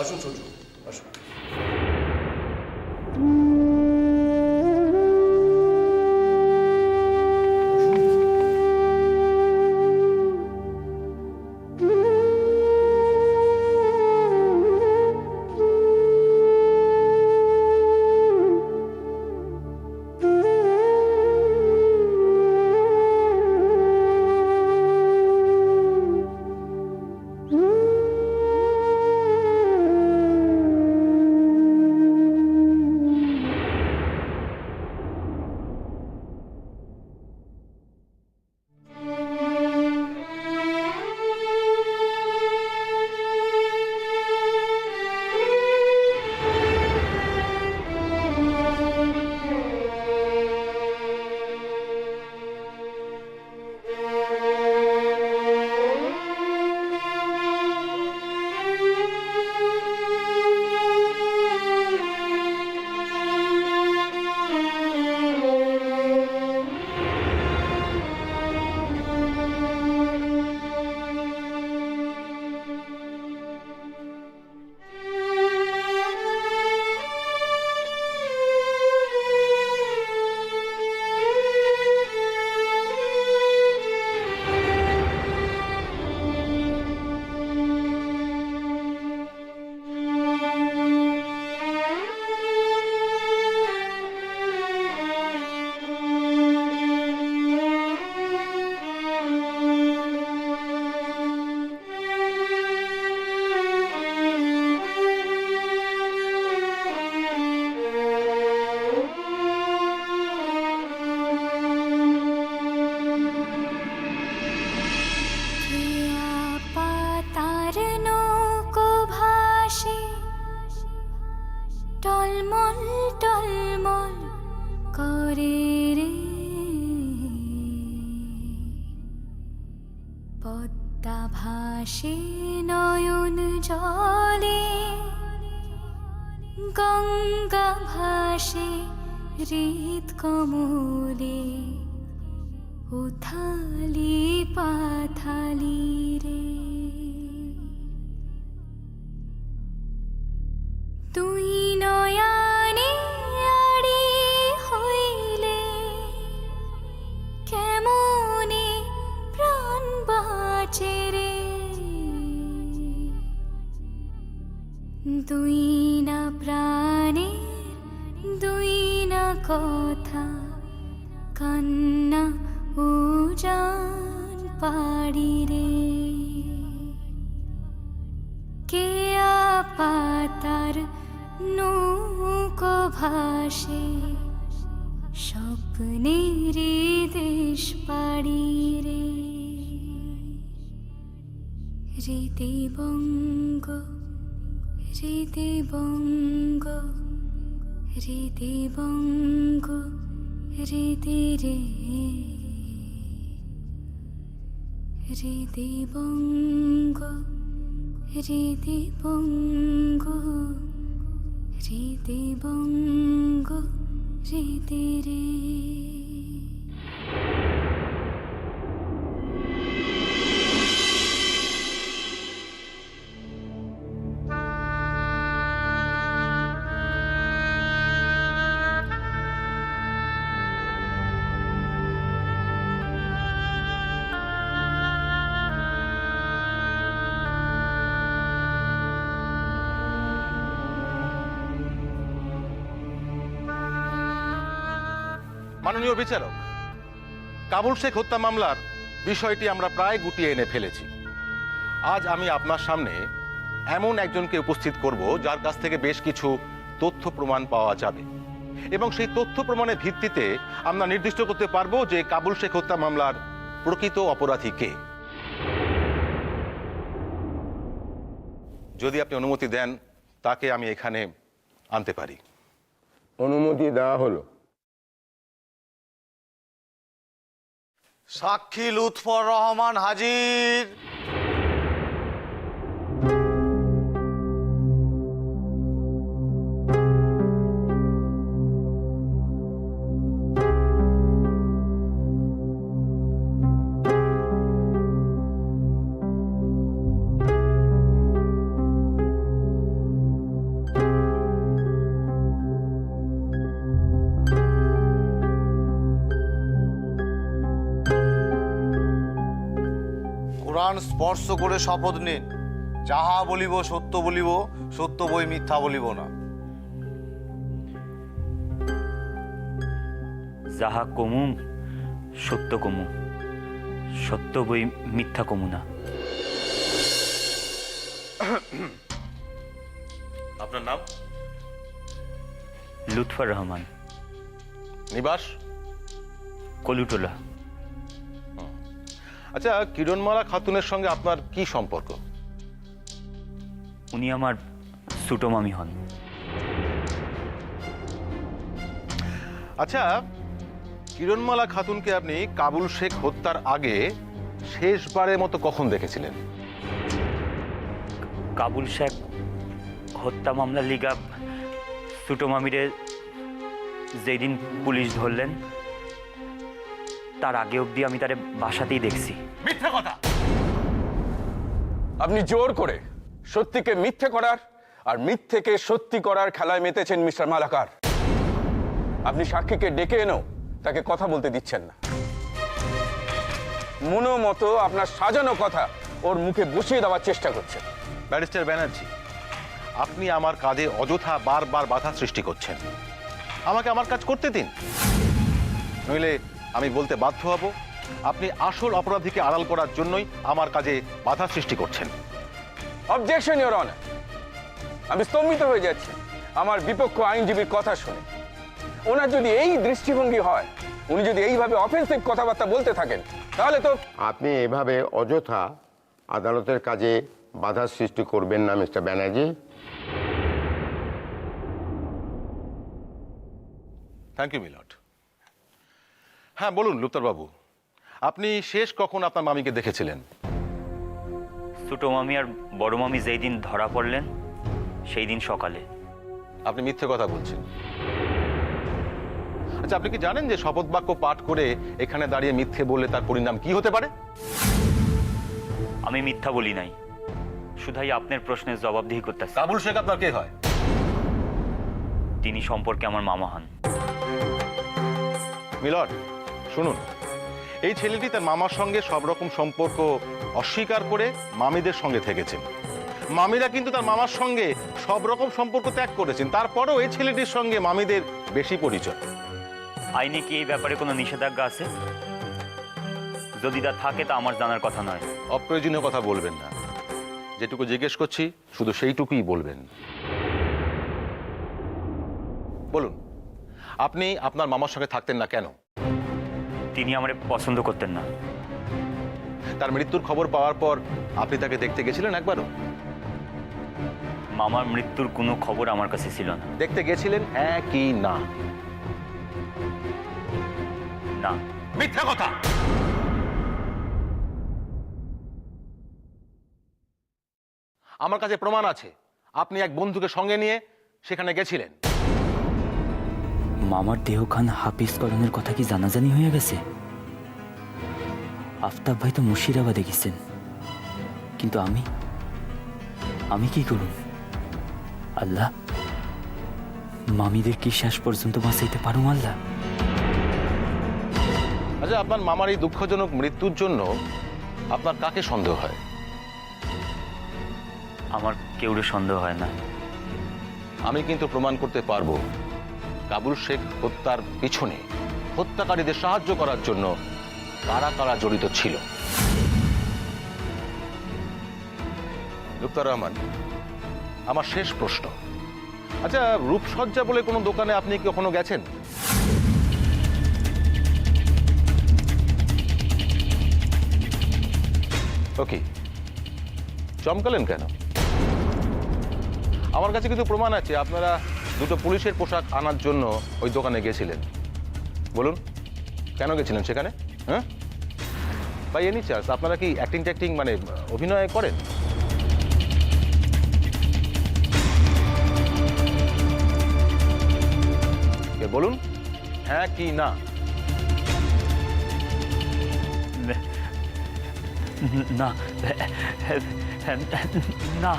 আসুন সঞ্জু, আসুন। টলমল টলমল করে রে পদ্মা ভাসে নয়ন জলে, গঙ্গা ভাসে হৃদ কমলে, উথালি পাথালি রে। তুই নয়ানে আড়ি হইলে কেমনে প্রাণ বাঁচে রে। দুই না প্রাণের দুই না কথা, কান্না উজান পাড়ি রে। কে পাতার নৌকো ভাসে স্বপ্নের দেশ পাড়ি রে। রীতি বঙ্গ রীতি বঙ্গ রীতি বঙ্গ রীতি রে। রীতি বঙ্গ রীতি বঙ্গ রীতি বঙ্গ রীতি রে। মাননীয় বিচারক, কাবুল শেখ হত্যা মামলার বিষয়টি আমরা প্রায় গুটিয়ে এনে ফেলেছি। আজ আমি আপনার সামনে এমন একজনকে উপস্থিত করব যার কাছ থেকে বেশ কিছু তথ্য প্রমাণ পাওয়া যাবে এবং সেই তথ্য প্রমাণের ভিত্তিতে আমরা নির্দিষ্ট করতে পারবো যে কাবুল শেখ হত্যা মামলার প্রকৃত অপরাধী কে। যদি আপনি অনুমতি দেন তাকে আমি এখানে আনতে পারি। অনুমতি দেওয়া হলো। সাক্ষী লুৎফর রহমান হাজির। প্রাণ স্পর্শ করে শপথ নিন, যাহা বলিব সত্য বলিব, সত্য বই মিথ্যা বলিব না। যাহা কমু সত্য কমু, সত্য বই মিথ্যা কমু না। আপনার নাম? লুৎফর রহমান, নিবাস? কলুটোলা। আচ্ছা, কিরণমালা খাতুনের সঙ্গে আপনার কি সম্পর্ক? উনি আমার ছোট মামি হন। আচ্ছা, কিরণমালা খাতুনকে আপনি কাবুল শেখ হত্যার আগে শেষবারের মতো কখন দেখেছিলেন? কাবুল শেখ হত্যা মামলা লিগা ছোট মামিরে যেদিন পুলিশ ধরলেন তার আগে অবধি আমি তারে বাসাতেই দেখছি। মিথ্যা কথা! আপনি জোর করে সত্যিকে মিথ্যে করার আর মিথ্যেকে সত্যি করার খেলায় মেতেছেন মিস্টার মালাকার। আপনি সাক্ষীকে ডেকে এনেও তাকে কথা বলতে দিচ্ছেন না। মতো আপনার সাজানো কথা ওর মুখে বসিয়ে দেওয়ার চেষ্টা করছেন। ব্যারিস্টার ব্যানার্জি, আপনি আমার কাজে অযথা বারবার বাধা সৃষ্টি করছেন। আমাকে আমার কাজ করতে দিন, নইলে আমি বলতে বাধ্য হব আপনি আসল অপরাধীকে আড়াল করার জন্যই আমার কাজে বাধা সৃষ্টি করছেন। Objection your honour. আমি স্তম্ভিত হয়ে যাচ্ছি আমার বিপক্ষ আইনজীবীর কথা শুনে। ওনার যদি এই দৃষ্টিভঙ্গি হয়, উনি যদি এইভাবে অফেন্সিভ কথাবার্তা বলতে থাকেন, তাহলে তো আপনি এভাবে অযথা আদালতের কাজে বাধা সৃষ্টি করবেন না মিস্টার ব্যানার্জি। Thank you মিলট। হ্যাঁ বলুন লুপ্তরবাবু, আপনি শেষ কখন আপনার মামিকে দেখেছিলেন? ছোট মামি আর বড় মামি যেই দিন ধরা পড়লেন সেই দিন সকালে। আপনি মিথ্যে কথা বলছেন। আচ্ছা, আপনি কি জানেন যে শপথ বাক্য পাঠ করে এখানে দাঁড়িয়ে মিথ্যে বললে তার পরিণাম কি হতে পারে? আমি মিথ্যা বলি নাই, শুধুই আপনার প্রশ্নের জবাবদিহি করতেছি। কাবুল শেখ আপনার কে হয়? তিনি সম্পর্কে আমার মামা হন। মিলট, শুনুন, এই ছেলেটি তার মামার সঙ্গে সব রকম সম্পর্ক অস্বীকার করে মামিদের সঙ্গে থেকেছেন। মামিরা কিন্তু তার মামার সঙ্গে সব রকম সম্পর্ক ত্যাগ করেছেন, তারপরেও এই ছেলেটির সঙ্গে মামিদের বেশি পরিচয়। আইনে কি এই ব্যাপারে কোনো নিষেধাজ্ঞা আছে? যদি তা থাকে তা আমার জানার কথা নয়। অপ্রয়োজনীয় কথা বলবেন না। যেটুকু জিজ্ঞেস করছি শুধু সেইটুকুই বলবেন। বলুন, আপনি আপনার মামার সঙ্গে থাকতেন না কেন? তিনি আমারে পছন্দ করতেন না। তার মৃত্যুর খবর পাওয়ার পর আপনি তাকে দেখতে গেছিলেন একবারও? মামার মৃত্যুর কোনো খবর আমার কাছে ছিল না। দেখতে গেছিলেন হ্যাঁ কি না? না। মিথ্যা কথা! আমার কাছে প্রমাণ আছে আপনি এক বন্ধুকে সঙ্গে নিয়ে সেখানে গেছিলেন। মামার দেহখান হাফিজ করণের কথা কি জানাজানি হয়ে গেছে? আফতাব ভাই তো মুর্শিদাবাদে গেছেন, কিন্তু আমি কি করুন? আল্লাহ, মামিদের কি শেষ পর্যন্ত বাঁচাইতে পারুম আল্লাহ? আচ্ছা, আপনার মামার এই দুঃখজনক মৃত্যুর জন্য আপনার কাকে সন্দেহ হয়? আমার কেউরে সন্দেহ হয় না। আমি কিন্তু প্রমাণ করতে পারবো কাবুল শেখ হত্যার পিছনে হত্যাকারীদের সাহায্য করার জন্য কারা কারা জড়িত ছিল। লুৎফর রহমান, আমার শেষ প্রশ্ন, আচ্ছা, রূপসজ্জা বলে কোনো দোকানে আপনি কি কখনো গেছেন? ওকে, চমকালেন কেন? আমার কাছে কিন্তু প্রমাণ আছে আপনারা দুটো পুলিশের পোশাক আনার জন্য ওই দোকানে গেছিলেন। বলুন, কেন গেছিলেন সেখানে? হ্যাঁ, বাই এনি চান্স আপনারা কি অ্যাক্টিং মানে অভিনয় করেন? বলুন, হ্যাঁ কি না? না না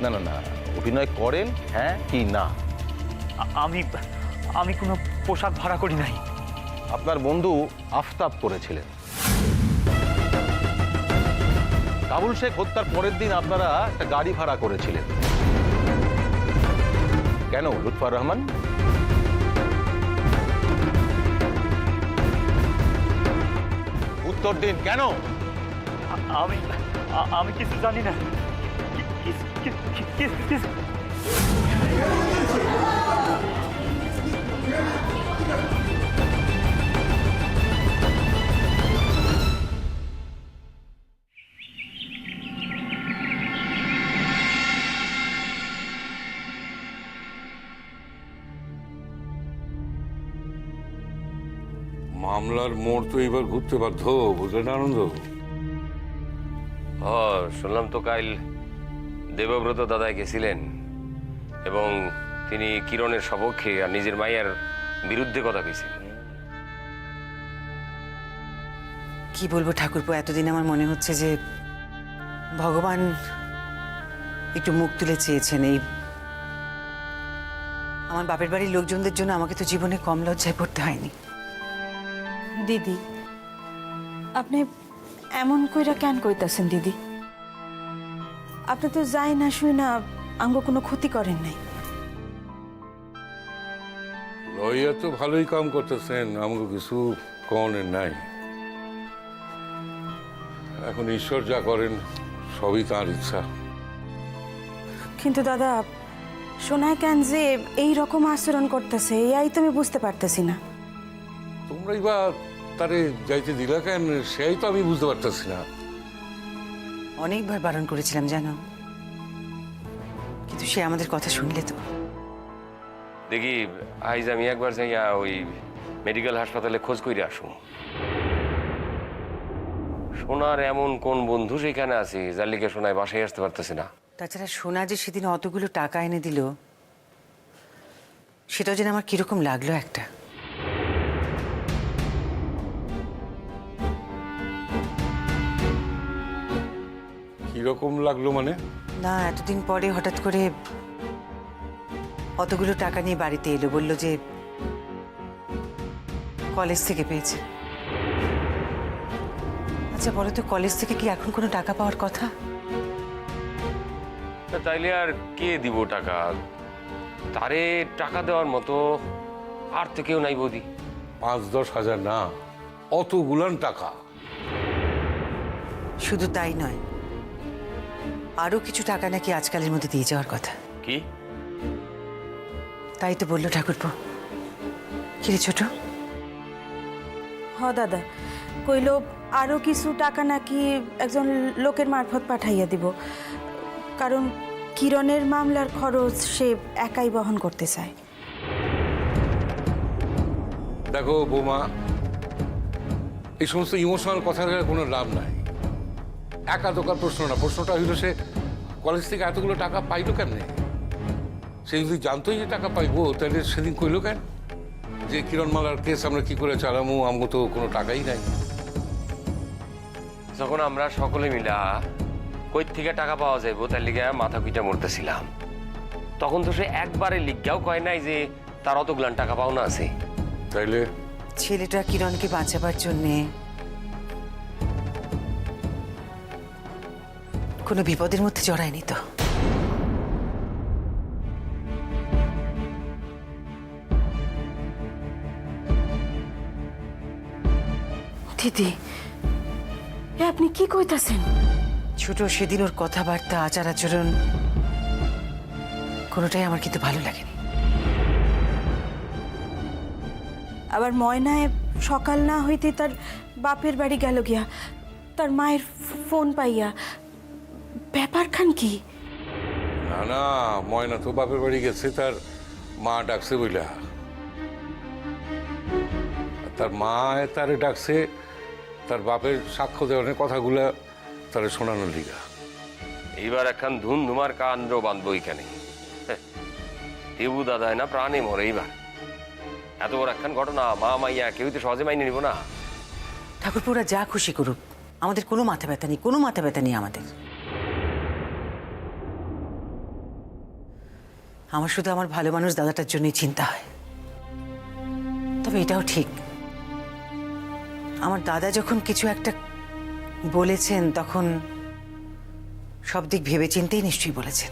না না না, অভিনয় করেন হ্যাঁ কি না? আমি কোনো পোশাক ভাড়া করি নাই। আপনার বন্ধু আফতাব করেছিলেন। কাবুল শেখ হত্যার পরের দিন আপনারা একটা গাড়ি ভাড়া করেছিলেন। কেন লুৎফর রহমান? উত্তর দিন, কেন? আমি আমি কিছু জানি না। কিছু মামলার মোড় তো এবার ঘুরতে বাধ্য, বুঝলেন আনন্দ? শুনলাম তো কাল দেবব্রত দাদায় গেছিলেন এবং তিনি কিরণের সপক্ষে আর নিজের মায়ের বিরুদ্ধে কথা কইছেন। কি বলবো ঠাকুরপো, এতদিন আমার মনে হচ্ছে যে ভগবান একটু মুখ তুলে চেয়েছেন। এই আমার বাপের বাড়ির লোকজনদের জন্য আমাকে তো জীবনে কম লজ্জায় পড়তে হয়নি। দিদি, আপনি এমন কইরা কেন কইতাছেন দিদি? আপনি তো যাই না শুই না আমগো কোনো ক্ষতি করেন নাই। লইয়া তো ভালোই কাম করতেছেন, আমাকে কিছু কনের নাই। এখন ঈশ্বর যা করেন সবই তাঁর ইচ্ছা। কিন্তু দাদা, শোনায় কেন যে এই রকম আচরণ করতেছে, এই তো আমি বুঝতে পারতেছি না। তোমরাই বা তারে যাইতে দিলা কেন, সেই তো আমি বুঝতে পারতেছি না। অনেকবার বারণ করেছিলাম জানো, কিন্তু সে আমাদের কথা শুনলে তো। দেখি আইজ আমি একবার যাইয়া ওই মেডিকেল হাসপাতালে খোঁজ কইরা আসুন। সোনার এমন কোন বন্ধু সেখানে আছে যার লিগে সোনায় বাসায় আসতে পারতেছে না? তাছাড়া সোনা যে সেদিন অতগুলো টাকা এনে দিল, সেটাও যেন আমার কিরকম লাগলো একটা। কিরকম লাগলো মানে? না, এতদিন পরে হঠাৎ করে অতগুলো টাকা নিয়ে বাড়িতে এলো, বলল যে কলেজ থেকে পেয়েছে। আচ্ছা বলো তো, কলেজ থেকে কি এখন কোনো টাকা পাওয়ার কথা? তাইলে আর কে দিব টাকা? তারে টাকা দেওয়ার মতো আর তো কেউ নাই বৌদি। 5-10 হাজার না, অতগুলান টাকা। শুধু তাই নয়, আরো কিছু টাকা নাকি আজকালের মধ্যে দিয়ে যাওয়ার কথা। কি? তাই তো বললো ঠাকুরপো। কি রে ছোট? হ দাদা, কইলো আরো কিছু টাকা নাকি একজন লোকের মারফত পাঠাইয়া দিব, কারণ কিরণের মামলার খরচ সে একাই বহন করতে চায়। দেখো বৌমা, এই সমস্ত ইমোশনাল কথার কোনো লাভ নাই। একা দোকার প্রশ্ন না, প্রশ্নটা হইল সে কলেজ থেকে এতগুলো টাকা পাইলো কেমনে? সে যদি জানতোই যে টাকা পাইবো তাহলে সেদিন কইলো কেন যে কিরণমালার কেস আমরা কি করে চালামু, আমগো তো কোনো টাকাই নাই। যখন আমরা সকলে মিলা কই থেকে টাকা পাওয়া যাইব তার লিগে মাথা কুইটা মরতেছিলাম, তখন তো সে একবারে লিগাও কয় নাই যে তার অতগুলান টাকা পাওনা আছে। তাইলে ছেলেটা কিরণকে বাঁচাবার জন্যে কোনো বিপদের মধ্যে জড়ায়নি তো? দিদি, এ আপনি কি কইতাছেন? ছোট, সেদিন ওর কথাবার্তা, আচার আচরণ কোনোটাই আমার কিন্তু ভালো লাগেনি। আবার ময়নায় সকাল না হইতে তার বাপের বাড়ি গেল গিয়া, তার মায়ের ফোন পাইয়া। ব্যাপার খান কি? না না, ময়না তো বাপের বাড়ি গেছে, তার মা ডাকছে বইলা। তার মা তারে ডাকছে তার বাপের সাক্ষ্য দেওয়ার কথাগুলা তারে শোনানোর লিগা। এইবার একখান ধুমধুমার কাণ্ড বাঁধবো এখানে। দেবু দাদায় না প্রাণে মরে এইবার। এত বড় একখান ঘটনা মা মাইয়া কেউ তো সহজে মাইনে নিব না। ঠাকুরপো ওরা যা খুশি করুক, আমাদের কোনো মাথা ব্যথা নেই, কোনো মাথা ব্যথা নেই আমাদের। আমার শুধু আমার ভালো মানুষ দাদাটার জন্যই চিন্তা হয়। তবে এটাও ঠিক, আমার দাদা যখন কিছু একটা বলেছেন তখন সব দিক ভেবে চিন্তেই নিশ্চয়ই বলেছেন।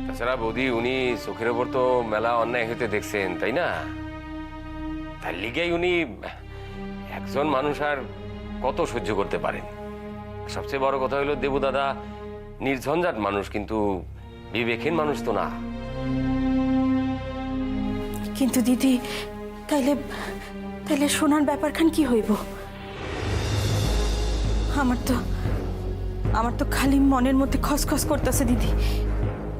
তাছাড়া বৌদি উনি চোখের ওপর তো মেলা অন্যায় হইতে দেখছেন, তাই না? তার লিগেই উনি একজন মানুষ আর কত সহ্য করতে পারেন। সবচেয়ে বড় কথা হলো দেবু দাদা নির্ঝঞ্ঝাট মানুষ, কিন্তু বিবেকহীন মানুষ তো না। কিন্তু দিদি, তাইলে তাইলে সোনার ব্যাপারখান কি হইব? আমার তো খালি মনের মধ্যে খসখস করতেছে দিদি।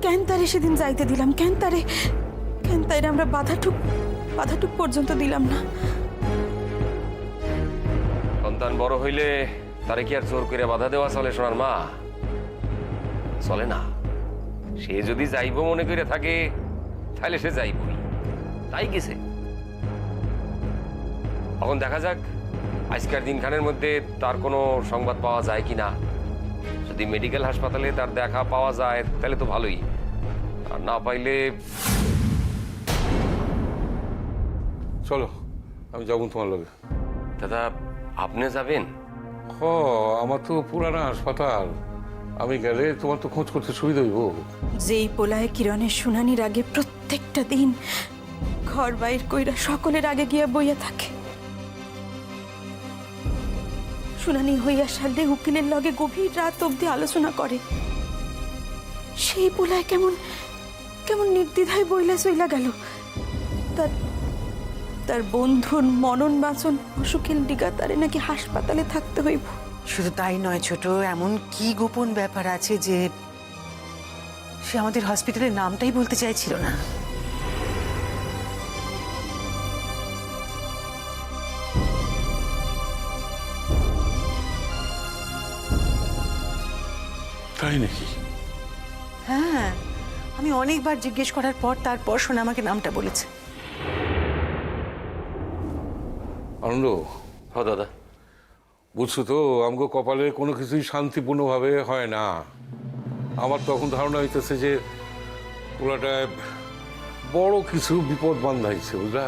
কেন তারে সেদিন যাইতে দিলাম? কেন তারে আমরা বাধাটুক পর্যন্ত দিলাম না? সন্তান বড় হইলে তারে কি আর জোর করে বাধা দেওয়া চলে সোনার মা? চলে না। সে যদি যাইব মনে করে থাকে তাহলে সে যাইবই, তাই গেছে। এখন দেখা যাক আজকের দিনখানের মধ্যে তার কোনো সংবাদ পাওয়া যায় কিনা। যদি মেডিকেল হাসপাতালে তার দেখা পাওয়া যায় তাহলে তো ভালোই, আর না পাইলে চলো আমি যাবো তোমার লগে। দাদা আপনি যাবেন? আমার তো পুরানা হাসপাতাল, আমি গেলে তোমার তো খোঁজ করতে সুবিধা হইব। যেই পোলায় কিরণের শুনানির আগে প্রত্যেকটা দিন ঘর বাইর কইরা সকলের আগে গিয়া বইয়া থাকে, শুনানি হইয়া সারলে উকিলের লগে গভীর রাত অবধি আলোচনা করে, সেই পোলায় কেমন নির্দ্বিধায় বইলা চইলা গেল। তার বন্ধুর মনন বাঁচন অসুখের দিঘা তারে নাকি হাসপাতালে থাকতে হইব। শুধু তাই নয় ছোট, এমন কি গোপন ব্যাপার আছে যে সে আমাদের হসপিটালের নামটাই বলতে চাইছিল না। তাই নাকি? হ্যাঁ, আমি অনেকবার জিজ্ঞেস করার পর তারপর শোনা আমাকে নামটা বলেছে। আনন্দ, হ দাদা। বুঝছো তো, আমাকে কপালে কোনো কিছুই শান্তিপূর্ণভাবে হয় না। আমার তখন ধারণা হইতেছে যে পুরাটায় বড় কিছু বিপদ বান্ধাইছে, বুঝলা?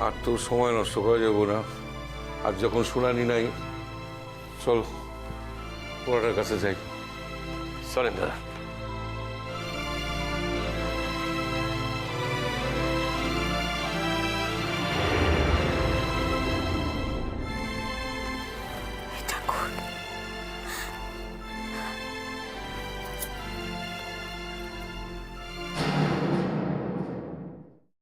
আর তো সময় নষ্ট করা যাবো না। আর যখন শুনানি নাই, চল পুরাটার কাছে যাই। চলেন দাদা।